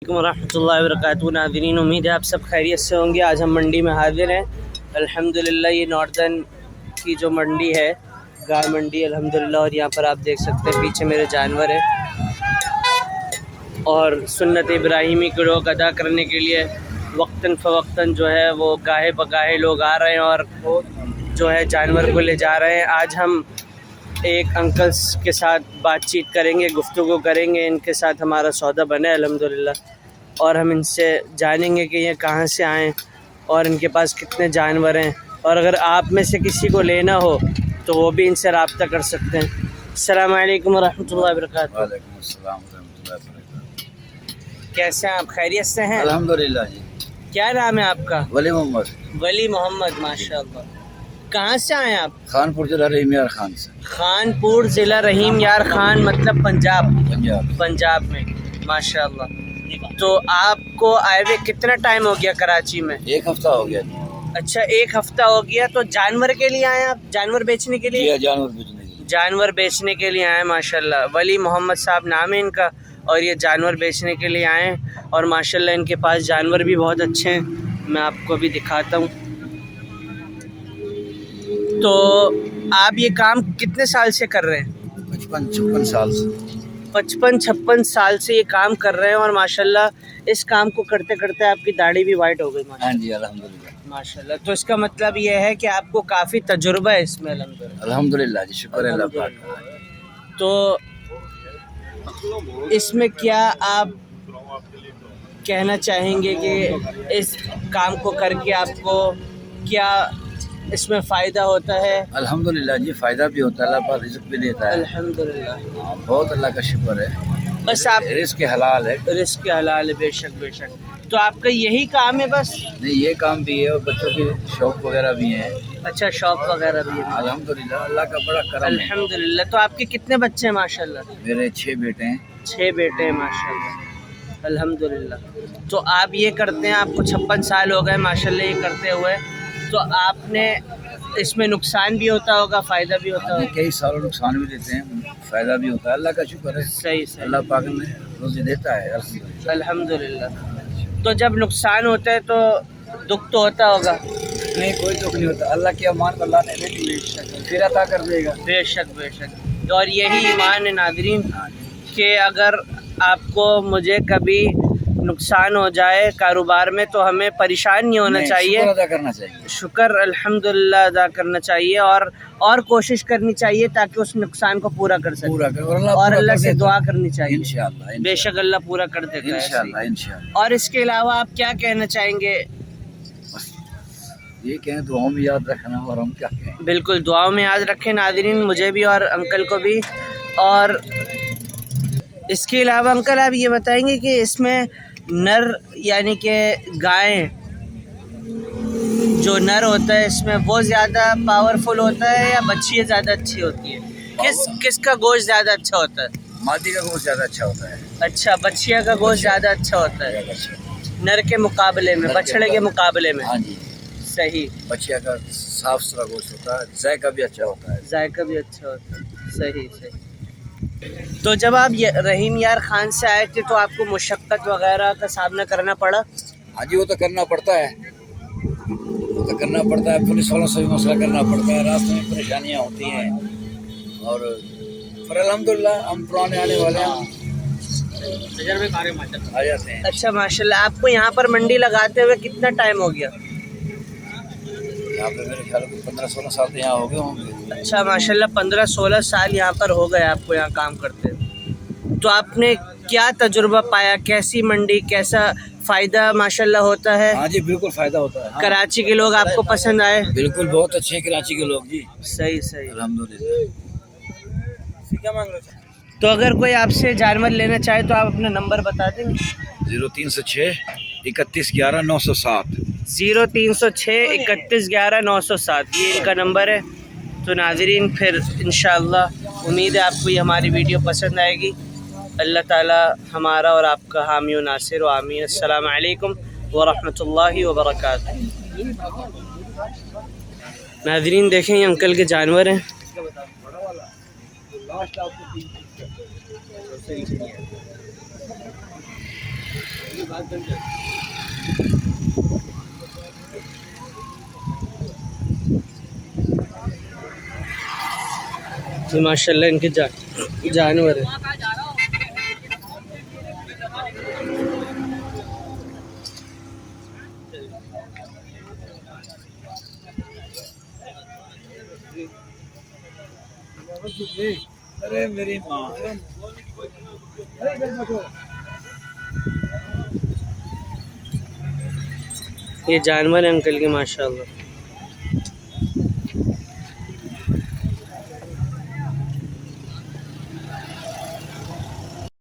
ورحمۃ اللہ وبرکاتہ۔ ناظرین، امید ہے آپ سب خیریت سے ہوں گے۔ آج ہم منڈی میں حاضر ہیں الحمدللہ۔ یہ ناردرن کی جو منڈی ہے، گائے منڈی الحمدللہ، اور یہاں پر آپ دیکھ سکتے ہیں پیچھے میرے جانور ہیں، اور سنت ابراہیمی کو لوگ ادا کرنے کے لیے وقتاً فوقتاً جو ہے وہ گاہے بگاہے لوگ آ رہے ہیں اور جو ہے جانور کو لے جا رہے ہیں۔ آج ہم ایک انکلس کے ساتھ بات چیت کریں گے، گفتگو کریں گے، ان کے ساتھ ہمارا سودا بنا ہے الحمدللہ، اور ہم ان سے جانیں گے کہ یہ کہاں سے آئیں اور ان کے پاس کتنے جانور ہیں، اور اگر آپ میں سے کسی کو لینا ہو تو وہ بھی ان سے رابطہ کر سکتے ہیں۔ السلام علیکم ورحمۃ اللہ وبرکاتہ۔ وعلیکم السلام ورحمۃ اللہ وبرکاتہ۔ کیسے ہیں آپ؟ خیریت سے ہیں؟ الحمدللہ جی۔ کیا نام ہے آپ کا؟ ولی محمد۔ ولی محمد، ماشاء اللہ۔ کہاں سے آئے ہیں آپ؟ خانپور ضلع رحیم یار خان سے۔ خانپور ضلع رحیم یار خان، مطلب پنجاب؟ پنجاب میں، ماشاء اللہ۔ تو آپ کو آئے ہوئے کتنا ٹائم ہو گیا کراچی میں؟ ایک ہفتہ ہو گیا جی۔ اچھا، ایک ہفتہ ہو گیا۔ تو جانور کے لیے آئے ہیں آپ؟ جانور بیچنے کے لیے؟ جانور بیچنے کے لیے۔ جانور بیچنے کے لیے آئے ہیں، ماشاء اللہ۔ ولی محمد صاحب نام ہے ان کا، اور یہ جانور بیچنے کے لیے آئے ہیں، اور ماشاء اللہ ان کے پاس جانور بھی بہت اچھے ہیں، میں آپ کو بھی دکھاتا ہوں۔ تو آپ یہ کام کتنے سال سے کر رہے ہیں؟ 55-56 سال سے۔ 55-56 سال سے یہ کام کر رہے ہیں، اور ماشاءاللہ اس کام کو کرتے کرتے آپ کی داڑھی بھی وائٹ ہو گئی ہاں جی الحمدللہ ماشاءاللہ۔ تو اس کا مطلب یہ ہے کہ آپ کو کافی تجربہ ہے اس میں الحمدللہ۔ الحمدللہ جی، شکر ہے اللہ پاک کا۔ تو اس میں کیا آپ کہنا چاہیں گے کہ اس کام کو کر کے آپ کو کیا اس میں فائدہ ہوتا ہے؟ الحمدللہ جی، فائدہ بھی ہوتا ہے، اللہ پاک رزق بھی دیتا ہے الحمدللہ، بہت اللہ کا شکر ہے۔ بس آپ رزق حلال ہے۔ رزق حلال ہے، بے شک بے شک۔ تو آپ کا یہی کام ہے بس؟ نہیں، یہ کام بھی ہے اور بچوں کے شوق وغیرہ بھی ہیں۔ اچھا، شاپ وغیرہ بھی ہے؟ الحمدللہ اللہ کا بڑا کرم ہے۔ الحمدللہ۔ تو آپ کے کتنے بچے ہیں ماشاءاللہ؟ میرے 6 بیٹے ہیں۔ 6 بیٹے ہیں ماشاءاللہ، الحمدللہ۔ تو آپ یہ کرتے ہیں، آپ کو 56 سال ہو گئے ماشاءاللہ یہ کرتے ہوئے، تو آپ نے اس میں نقصان بھی ہوتا ہوگا، فائدہ بھی ہوتا ہوگا؟ کئی سالوں نقصان بھی دیتے ہیں، فائدہ بھی ہوتا ہے، اللہ کا شکر ہے۔ صحیح صحیح، اللہ پاک نے روزی دیتا ہے الحمدللہ۔ تو جب نقصان ہوتا ہے تو دکھ تو ہوتا ہوگا؟ نہیں، کوئی دکھ نہیں ہوتا، اللہ کی امان کو اللہ نے دے دی، پھر عطا کر دے گا۔ بے شک بے شک۔ اور یہی ایمان ہے ناظرین کہ اگر آپ کو مجھے کبھی نقصان ہو جائے کاروبار میں تو ہمیں پریشان نہیں ہونا چاہیے، شکر ادا کرنا چاہیے، شکر الحمدللہ ادا کرنا چاہیے، اور کوشش کرنی چاہیے تاکہ اس نقصان کو پورا کر سکے، اور اللہ سے دعا کرنی چاہیے، انشاءاللہ بے شک اللہ پورا کر دے گا انشاءاللہ۔ اور اس کے علاوہ آپ کیا کہنا چاہیں گے؟ یہ کہیں دعاؤں میں یاد رکھنا، اور ہم کیا کہیں۔ بالکل دعاؤں میں یاد رکھیں ناظرین، مجھے بھی اور انکل کو بھی۔ اور اس کے علاوہ انکل آپ یہ بتائیں گے کہ اس میں نر یعنی کہ گائیں جو نر ہوتا ہے اس میں وہ زیادہ پاورفل ہوتا ہے یا بچیاں زیادہ اچھی ہوتی ہے؟ کس کا گوشت زیادہ اچھا ہوتا ہے؟ مادی کا گوشت زیادہ اچھا ہوتا ہے۔ اچھا، بچیاں کا گوشت زیادہ اچھا ہوتا ہے نر کے مقابلے میں، بچڑے کے مقابلے میں؟ ہاں جی، صحیح۔ بچیا کا صاف ستھرا گوشت ہوتا ہے، ذائقہ بھی اچھا ہوتا ہے۔ ذائقہ بھی اچھا ہوتا ہے، صحیح صحیح۔ تو جب آپ رحیم یار خان سے آئے تھے تو آپ کو مشقت وغیرہ کا سامنا کرنا پڑا؟ ہاں جی، وہ تو کرنا پڑتا ہے، وہ تو کرنا پڑتا ہے، پولیس والوں سے بھی مسئلہ کرنا پڑتا ہے، راستے میں پریشانیاں ہوتی ہیں، اور پر الحمدللہ ہم پرانے آنے والے ہیں، آ جاتے ہیں۔ اچھا ماشاء اللہ۔ آپ کو یہاں پر منڈی لگاتے ہوئے کتنا ٹائم ہو گیا؟ یہاں پہ میرے خیال میں 15-16 سال تو یہاں ہو گئے ہوں گے۔ اچھا ماشاء اللہ، 15-16 سال یہاں پر ہو گئے آپ کو یہاں کام کرتے ہوئے۔ تو آپ نے کیا تجربہ پایا؟ کیسی منڈی، کیسا فائدہ ماشاء اللہ ہوتا ہے؟ ہاں جی، بالکل فائدہ ہوتا ہے۔ ہاں کراچی کے لوگ آپ کو پسند آئے؟ بالکل، بہت اچھے ہیں کراچی کے لوگ جی، صحیح صحیح، الحمدللہ۔ تو اگر کوئی آپ سے جانور لینا چاہے تو آپ اپنا نمبر بتا دیں گے؟ 0306 31 11 907۔ 0306 31 11 907، یہ ان کا نمبر ہے۔ تو ناظرین پھر انشاءاللہ امید ہے آپ کو یہ ہماری ویڈیو پسند آئے گی۔ اللہ تعالی ہمارا اور آپ کا حامی و ناصر و آمین۔ السلام علیکم ورحمۃ اللہ وبرکاتہ۔ ناظرین دیکھیں یہ انکل کے جانور ہیں، یہ ماشاءاللہ ان کے جانور ہیں. ارے میری ماں یہ جانور ہیں انکل کے ماشاءاللہ.